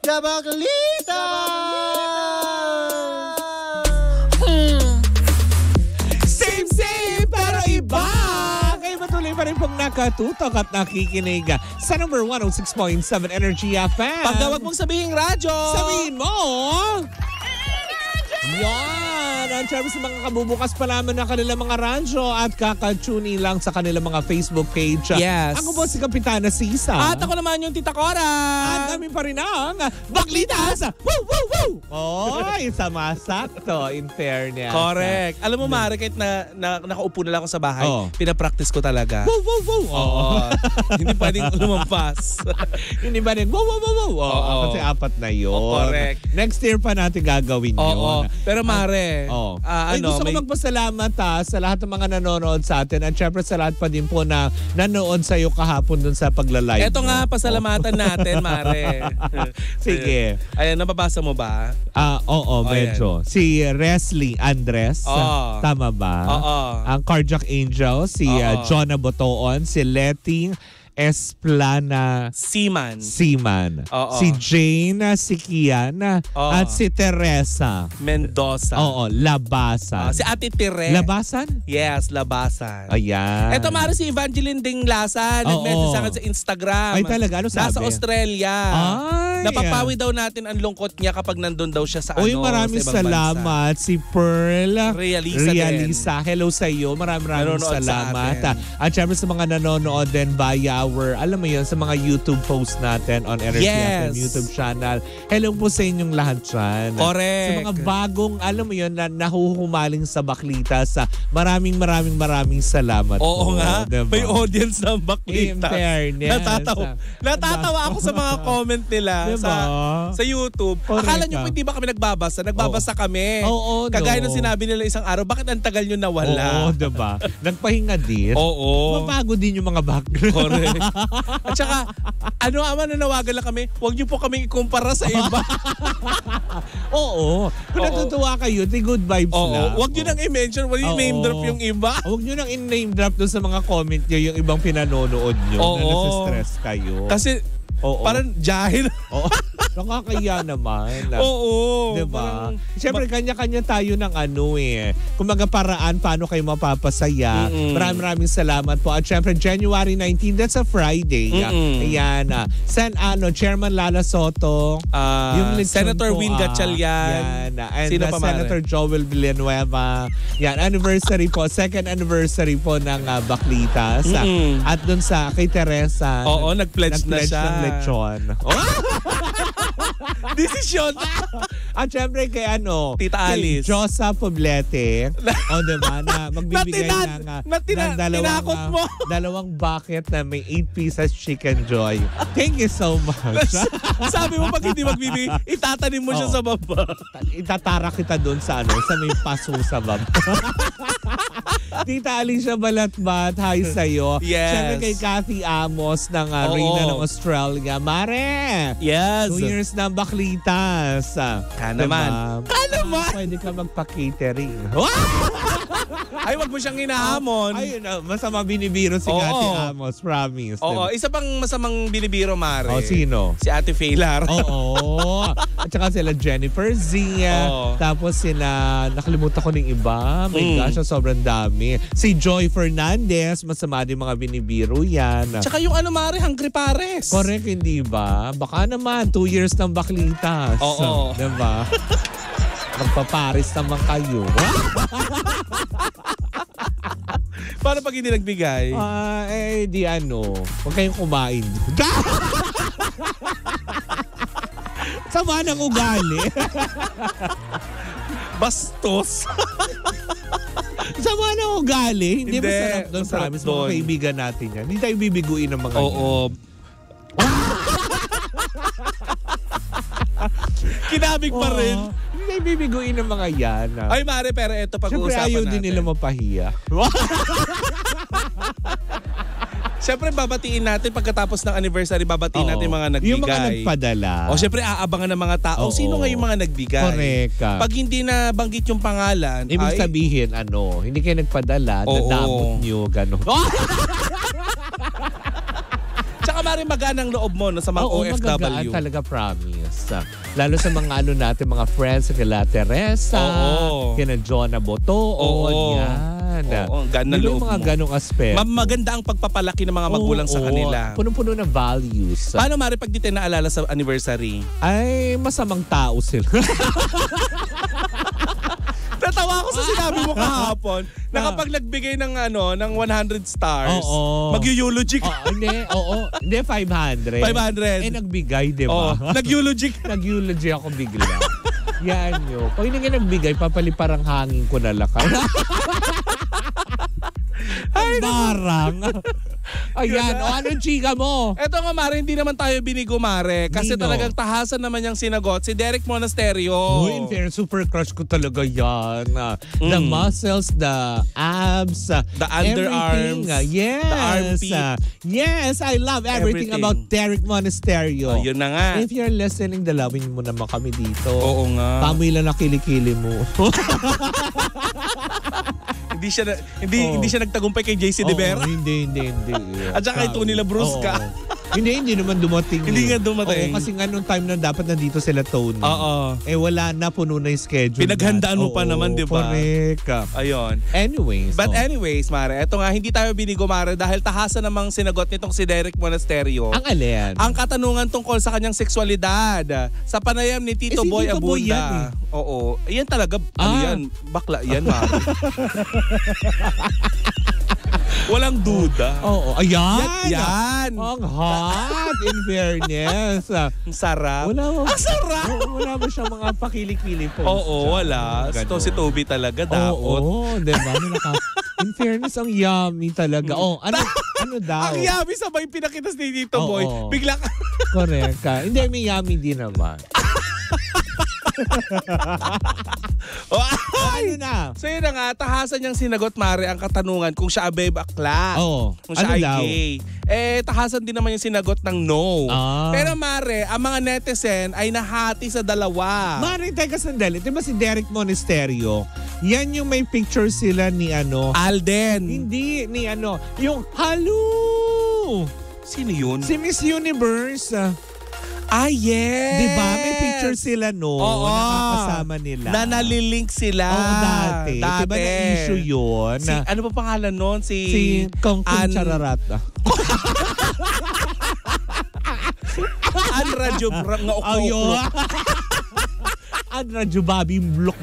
Sa Baklita! Same, pero iba! Kayo patuloy pa rin pong nakatutok at nakikinig sa number 106.7 Energy FM. Pag wag mong sabihin radyo, Sabihin mo! Yan! Ang charms sa mga kabubukas pa naman ng kanilang mga radyo at kakatuni lang sa kanilang mga Facebook page. Yes. Ako po si Kapitana Sisa. at ako naman yung Tita Cora. At kami pa rin ang Baklitas! Woo! Woo! Woo! Oy, samasakto in fairness. Correct. Alam mo, Mare, kahit na nakaupo na lang ako sa bahay, Oh. pinapractice ko talaga. Woo! Woo! Woo! Oo. Hindi pwedeng lumampas. Hindi ba rin? Wow, wow, wow, wow. Oo. Kasi apat na yun. Correct. Next year pa natin gagawin yun. Oo. Pero Mare, Ay, gusto ko magpasalamat sa lahat ng mga nanonood sa atin at syempre sa lahat pa din po na nanood sa iyo kahapon dun sa pagla-live. Eto nga, pasalamatan natin, Mare. Sige. Ayan, nababasa mo ba? Oo, medyo. Si Resly Andres, Oo. tama ba? Oo. Ang Cardiac Angel, si Oo. Jonah Botoon, si Letty Esplana Seaman. Oo. si Jane, si Kian, Oo. at si Teresa. Mendoza. Oo, Labasa. Si Ate Tire. Labasan? Yes, Labasan. Ayan. Eto, Mare, si Evangeline Dinglasan. Oo. Nag-message sa akin sa Instagram. Ay, talaga? Ano sabi? Nasa Australia. Ay. Napapawi daw natin ang lungkot niya kapag nandun daw siya sa Uy, sa maraming ibang salamat. Si Pearl Realisa Hello sa iyo. Maraming Nanonood salamat. sa atin. At syempre sa mga nanonood din via our, alam mo yun, sa mga YouTube posts natin on Energy FM Yes. YouTube channel. Hello po sa inyong lahat dyan. Correct. Sa mga bagong, alam mo yun, na nahuhumaling sa Baklitas. Maraming salamat Oo po. nga. Diba? May audience na In Baklitas. fairness. Natatawa ako sa mga comment nila Diba? sa YouTube. Correct Akala nyo ka. po hindi ba kami nagbabasa? Nagbabasa kami. Oo, Kagaya no. ng sinabi nila isang araw, bakit ang tagal nyo nawala? Oo, diba? Nagpahinga din. Oo. Mabago din yung mga background. Correct. At saka, nanawagan lang kami, huwag niyo po kami ikumpara sa iba. Oo. Kung Oo. natutuwa kayo, di good vibes lang. Huwag niyo nang i-mention, huwag niyo Oo. name drop yung iba. Huwag nyo nang in-name drop doon sa mga comment nyo yung ibang pinanonood nyo na Oo. nasa-stress kayo. Kasi, Oo. parang jahil. Oo. Nakakaya naman. Oo. Diba? Parang- Siyempre, kanya-kanya tayo ng Kumaga paraan, paano kayo mapapasaya. Maraming salamat po. At siyempre, January 19, that's a Friday. Ayan. Chairman Lala Soto. Yung lechon Senator po, Win Gatchalian. Yan. And Sino pa, Mare? Senator Joel Villanueva. Yan. Anniversary po. Second anniversary po ng Baklitas. At dun sa kay Teresa. Oo, nag-pledge na siya. ng lechon. Desisyon. At syempre kay Tita kay Alice. Josa Poblete. Diba? Na magbibigay tinakot mo. dalawang bucket na may 8 pieces chicken joy. Thank you so much. Sabi mo pag hindi magbibigay, itatanim mo siya sa baba. Itatara kita doon sa may paso sa baba. Tita Alicia Balatbat, hi sa'yo. Yes. Siyempre kay Kathy Amos ng Reyna ng Australia. Mare! Yes. 2 years na Baklitas. naman. Pwede ka magpa-catering. Ay, wag mo siyang hinahamon. Ayun, masama binibiro si Oo. Kathy Amos, promise. Oo, isa pang masamang binibiro, Mare. Sino? Si Ate Failar. Oo. At saka sila Jennifer Zia. Oo. Tapos sila, nakalimutan ko ng iba. My gosh, sobrang dami. Si Joy Fernandez, masama din mga binibiro yan. Tsaka yung Mare, Hungry Pares. Correct, hindi ba? Baka naman, 2 years ng Baklitas. Oo. Diba? Magpaparis naman kayo. Paano pag hindi nagbigay? Huwag kayong kumain. Sama ng ugali. Bastos. Sama ng ugali. Hindi Hindi, masarap doon. masarap Promise, doon. mga kaibigan natin yan. Hindi tayo bibiguin ng mga Oo. Kinabig pa rin. Hindi tayo bibiguin ng mga yan. Ay, Mare, pero ito Siyempre pag-uusapan ayaw natin. din nila mapahiya. Siyempre, babatiin natin pagkatapos ng anniversary, babatiin Oo. natin mga nagbigay. Yung mga nagpadala. O, siyempre, aabangan ng mga tao. Oo. Sino nga yung mga nagbigay? Correct. Pag hindi na banggit yung pangalan, Ibig sabihin, hindi kayo nagpadala, Oo. dadamot nyo, gano'n. Tsaka Mare, magaan ang loob mo no, sa mga Oo, OFW. magagaan talaga, promise. Lalo sa mga ano natin, mga friends, kila Teresa, kina Jonah Botoon, yan. Ganda loob mga mo. ganong aspeto. Maganda ang pagpapalaki ng mga magulang sa kanila. Punong-puno ng values. Paano Mare pag di tayo naalala sa anniversary? Ay, masamang tao sila. Natawa ako sa sinabi mo kahapon na kapag nagbigay ng ng 100 stars, mag-eulogy ka. Hindi, 500. 500. Nagbigay, di ba? Nag-eulogy ka. Nag-eulogy ako bigla. Yan yun. Pag hindi ka nagbigay, papaliparang hangin ko na lakay. Ay, barang. Ayan, anong chika mo? Eto nga Mare, hindi naman tayo binigo Mare. Kasi talagang tahasan naman yung sinagot si Derek Monasterio. In fairness, super crush ko talaga yan. The muscles, the abs, the underarms, yes, the armpit. Yes, I love everything about Derek Monasterio. Yun na nga. If you're listening, dalawin mo naman kami dito. Oo nga. Pamoy lang na kilikili mo. Hindi siya nagtagumpay kay JC De Vera. Hindi. At saka ito nila Brusca. Hindi naman dumating. Hindi nga dumating. Kasi nga nung time na dapat nandito sila Tony. Wala na, puno na yung schedule. Pinaghandaan mo pa naman, di ba? Correct. Ayun. Anyways. Mare, eto nga, hindi tayo binigo Mare dahil tahasan namang sinagot nitong si Derek Monasterio. Ang alin? Ang katanungan tungkol sa kanyang sexualidad sa panayam ni Tito si Boy Tito Boy Abunda. yan, Oo. Yan talaga, yan? Bakla yan, Mare. Walang duda. Ayan. Yan. Ang hot, in fairness. Ang sarap. Ang sarap. Wala ba siyang mga pakili-kili po? Wala. Ito si Toby talaga, daot. Diba? In fairness, ang yummy talaga. Ano daw? Ang yummy sabay pinakita ni Tito Boy. Bigla ka. Correct ka. Hindi, may yummy din naman. Ano na? So yun na nga, tahasan niyang sinagot Mare ang katanungan kung siya abay bakla. Kung siya ay gay. Tahasan din naman yung sinagot ng no. Pero Mare, ang mga netizen ay nahati sa dalawa. Mare, teka sandali. Diba si Derek Monasterio, yan yung may picture sila ni Alden. Hindi, ni yung halo. Sino yun? Si Miss Universe. Yes! Diba? May picture sila nakakasama nila. Na nalilink sila. Dati. Diba na-issue yun? Ano pa pangalan nun? Si Kong Chararat. An Radyo nga oklo. An Radyo Babi blok.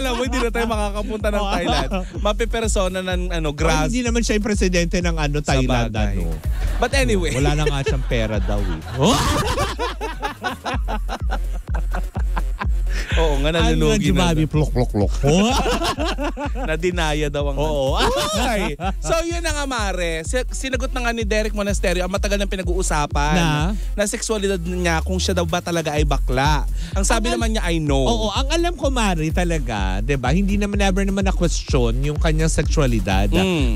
Alam mo, hindi na tayo makakapunta ng Thailand. Mapipersona ng grass. Hindi naman siya yung presidente ng Thailand. But anyway. Wala na nga siyang pera daw eh. Oo nga, nalulugi na. Plok. Nadinaya daw ang Okay. So yun na nga Mare. Sinagot na nga ni Derek Monasterio ang matagal ng pinag-uusapan na sexualidad niya kung siya daw ba talaga ay bakla. Ang sabi naman niya ay no. Ang alam ko Mare talaga, 'di ba? Hindi naman never naman na question yung kanyang sexualidad.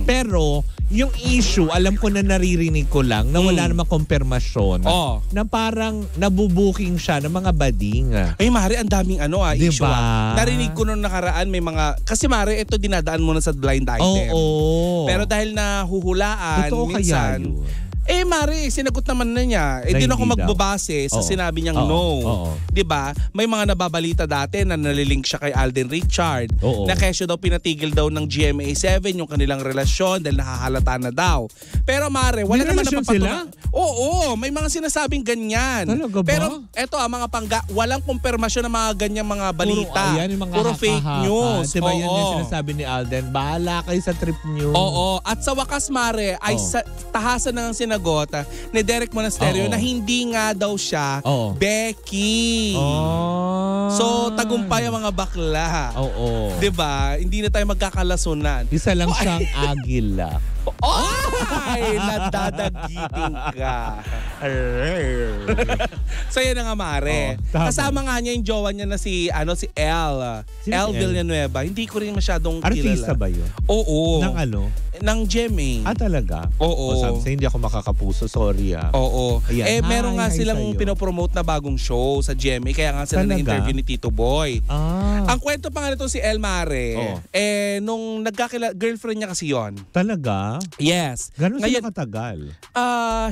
Pero yung issue, alam ko na naririnig ko lang na wala namang kumpirmasyon. Na parang nabubuking siya ng mga bading. Ay Mare, ang daming issue. Diba? Narinig ko nung nakaraan may mga, kasi Mare, ito dinadaan mo na sa blind item. Pero dahil nahuhulaan, totoo minsan, kaya yun? Mare, sinagot naman na niya. Di na ako magbabase sa sinabi niyang no. Diba? May mga nababalita dati na nalilink siya kay Alden Richard. Na kesyo daw pinatigil daw ng GMA7 yung kanilang relasyon dahil nakahalata na daw. Pero Mare, wala naman napapatunayan. May mga sinasabing ganyan. Talaga ba? Pero eto mga walang kumpirmasyon ng mga ganyang mga balita. Puro fake news. Diba yan yung sinasabi ni Alden? Bahala kayo sa trip news. At sa wakas Mare, ay tahasan na ng sinagot ni Derek Monasterio na hindi nga daw siya Becky. So, tagumpay ang mga bakla. Diba? Hindi na tayo magkakalasunan. Isa lang siyang agila. Ay, nadadagiting ka. So yan na nga Mare. Kasama nga niya yung jowa niya na si Elle. Elle Villanueva. Hindi ko rin masyadong kilala. Artista ba yun? Oo. Ng Ng GMA. Talaga? Oo. Hindi ako makakapuso. Sorry Oo. Ayan. Meron nga silang pinopromote na bagong show sa GMA. Kaya nga sila na-interview ni Tito Boy. Ang kwento pa nga nito si Elle Mare. Nung girlfriend niya kasi yon. Talaga? ba? Yes. Gano'n sila katagal?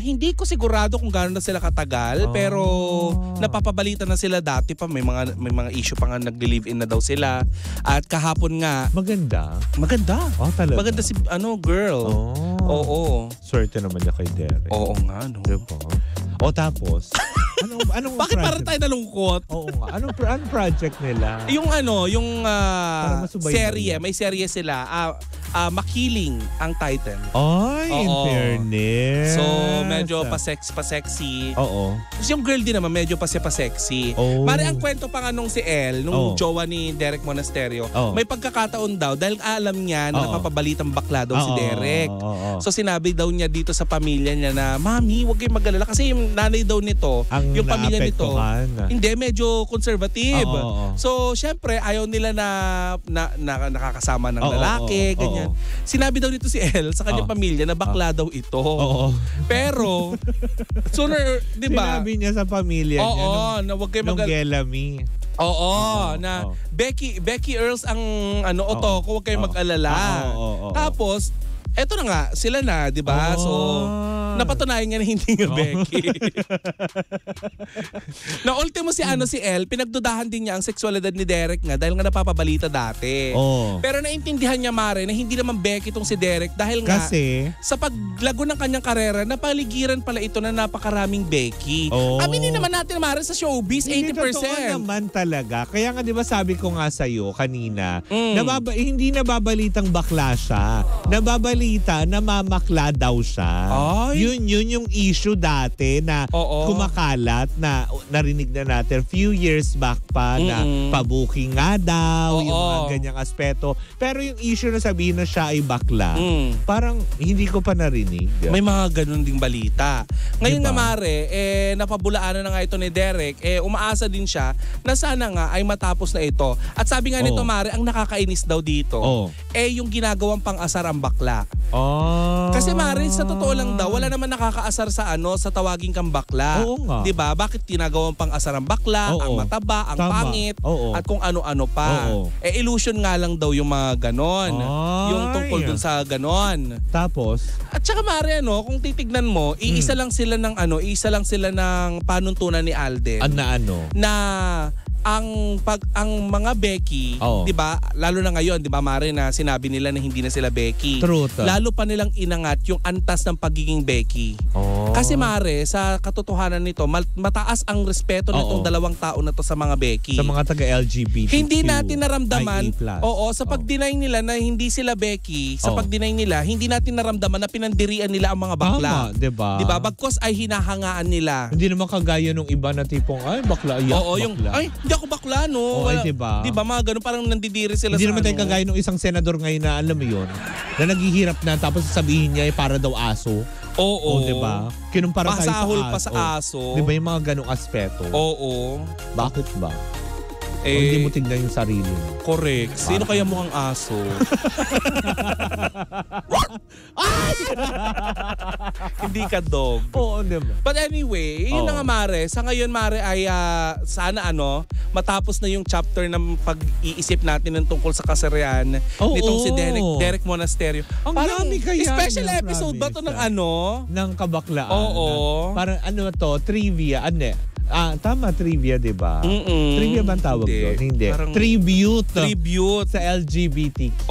Hindi ko sigurado kung gano'n na sila katagal, pero napapabalita na sila dati pa. May mga issue pa nga nag-live-in na daw sila. At kahapon nga. Maganda? Maganda. Oh, talaga? Maganda si girl. Oo. Swerte naman niya kay Derek. Oo nga, no? Diba? O tapos? Anong Bakit parang tayo nalungkot? Oo nga. Anong project nila? Yung serye. May serye sila. Makiling ang title. Ay, in fairness. So, medyo pa-sexy. Oo. Tapos yung girl din naman, medyo pa-sexy. Mari ang kwento pa nga nung si Elle, nung jowa ni Derek Monasterio, may pagkakataon daw, dahil alam niya na napapabalitang bakla daw si Derek. So, sinabi daw niya dito sa pamilya niya na, Mami, huwag kayong mag-alala. Kasi yung nanay daw nito, yung pamilya nito, hindi, medyo conservative. So, syempre, ayaw nila na nakakasama ng lalaki, ganyan. Sinabi daw nito si Elle sa kanyang pamilya na bakla daw ito. Pero, sooner, di ba? Sinabi niya sa pamilya niya. Na huwag kayo Gelami. Na Becky Earls ang otoko, huwag kayo mag-alala. Tapos, eto na nga, sila na, di ba? So, napatunayan nga na hindi nga Becky. Na ultimo si Elle, pinagdudahan din niya ang sexualidad ni Derek nga dahil nga napapabalita dati. Pero naintindihan niya, Mare, na hindi naman Becky itong si Derek dahil nga sa paglago ng kanyang karera, napaligiran pala ito na napakaraming Becky. Aminin naman natin, Mare, sa showbiz, 80%. Hindi totoo naman talaga. Kaya nga, di ba sabi ko nga sa'yo kanina, hindi nababalitang bakla siya. Nababalita na mamakla daw siya. Yun yung issue dati na kumakalat na narinig na natin few years back pa na pabuking nga daw, yung mga ganyang aspeto. Pero yung issue na sabihin na siya ay bakla, parang hindi ko pa narinig. May mga ganun ding balita. Ngayon nga, Mare, napabulaanan na nga ito ni Derek, umaasa din siya na sana nga ay matapos na ito. At sabi nga nito, Mare, ang nakakainis daw dito, yung ginagawang pang-asar ang bakla. Kasi, Mare, sa totoo lang daw, wala naman nakakaasar sa sa tawaging kang bakla. 'Di ba? Bakit ginagawang pang-asar ang bakla, ang mataba, ang pangit, at kung ano-ano pa. Illusion nga lang daw yung mga ganon. Yung tungkol dun sa ganon. Tapos? At saka, Mare, kung titignan mo, iisa lang sila ng panuntunan ni Alden. Na ang mga Becky, 'di ba? Lalo na ngayon, 'di ba, Mare, na sinabi nila na hindi na sila Becky. Truth. Lalo pa nilang inangat yung antas ng pagiging Becky. Kasi, Mare, sa katotohanan nito, mataas ang respeto nitong dalawang tao na to sa mga Becky. Sa mga taga-LGBT. Hindi natin naramdaman. Sa pag-deny nila na hindi sila Becky, sa pag-deny nila, hindi natin naramdaman na pinandirian nila ang mga bakla. Tama, 'di ba? 'Di ba? Bagkos ay hinahangaan nila. Hindi naman kagaya nung iba na tipong ay bakla, hindi ako bakla, no? Diba? Diba, mga ganun, parang nandidiri sila hindi naman tayo kagaya nung isang senador ngayon na alam mo yun, na naghihirap na tapos sasabihin niya ay para daw aso. Diba? Kinumpara tayo sa aso. Pasahol pa sa aso. Diba yung mga ganung aspeto? Bakit ba? Hindi mo tignan yung sarili mo. Correct. Sino kaya mukhang aso? Hindi ka dog. Diba? But anyway, yun na nga, Mare. Sa ngayon, Mare, ay sana matapos na yung chapter ng pag-iisip natin ng tungkol sa kasarian nitong si Derek Monasterio. Ang dami kaya. Special episode ba to ng ng kabaklaan? Parang trivia. Tama, trivia, diba? Trivia ba ang tawag doon? Hindi. Tribute sa LGBTQ.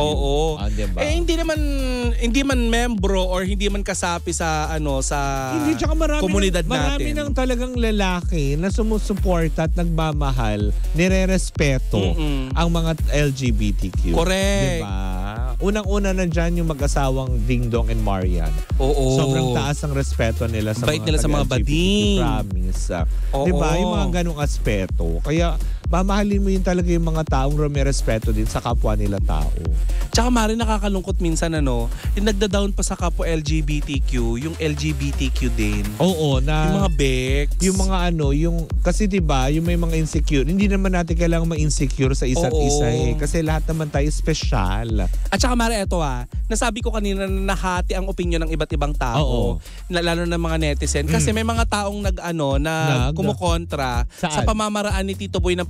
Diba? Hindi man membro or hindi man kasapi sa hindi, komunidad natin. Marami nang talagang lalaki na sumusuporta at nagmamahal, nire-respeto ang mga LGBTQ. Correct. Diba? Unang-una na dyan yung mag-asawang Ding Dong and Marian. Sobrang taas ang respeto nila sa mga bading. Promise. Diba? Yung mga ganong aspeto. Kaya mamahalin mo yun talaga yung mga taong may respeto din sa kapwa nila tao. Tsaka, Mari, nakakalungkot minsan yung nagda-down pa sa kapwa LGBTQ, yung LGBTQ din. Yung mga Bex. Yung mga kasi diba, yung may mga insecure. Hindi naman natin kailangan ma-insecure sa isa't isa kasi lahat naman tayo special. At saka, Mari, nasabi ko kanina na nahati ang opinion ng iba't ibang tao. Lalo na mga netizen. Kasi may mga taong kumukontra sa pamamaraan ni Tito Boy ng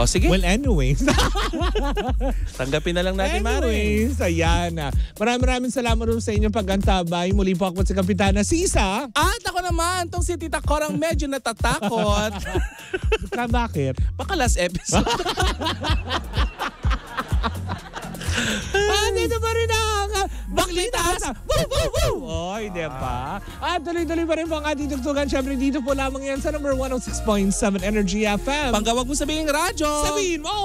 O sige. Well, anyways. Tanggapin na lang natin, Mare. Anyways, ayan na. Maraming salamat rin sa inyong pag-antabay. Muli po ako si Kapitana Sisa. At ako naman, tong si Tita Korang medyo natatakot. Bakit? Baka last episode. Dito pa rin ang Baklitas! Woo! Woo! Woo! Oy, diba? At tuloy-tuloy pa rin po ang ating tugtugan. Siyempre, dito po lamang yan sa number 106.7 Energy FM. Panggawag mo sabihin radyo. Sabihin mo!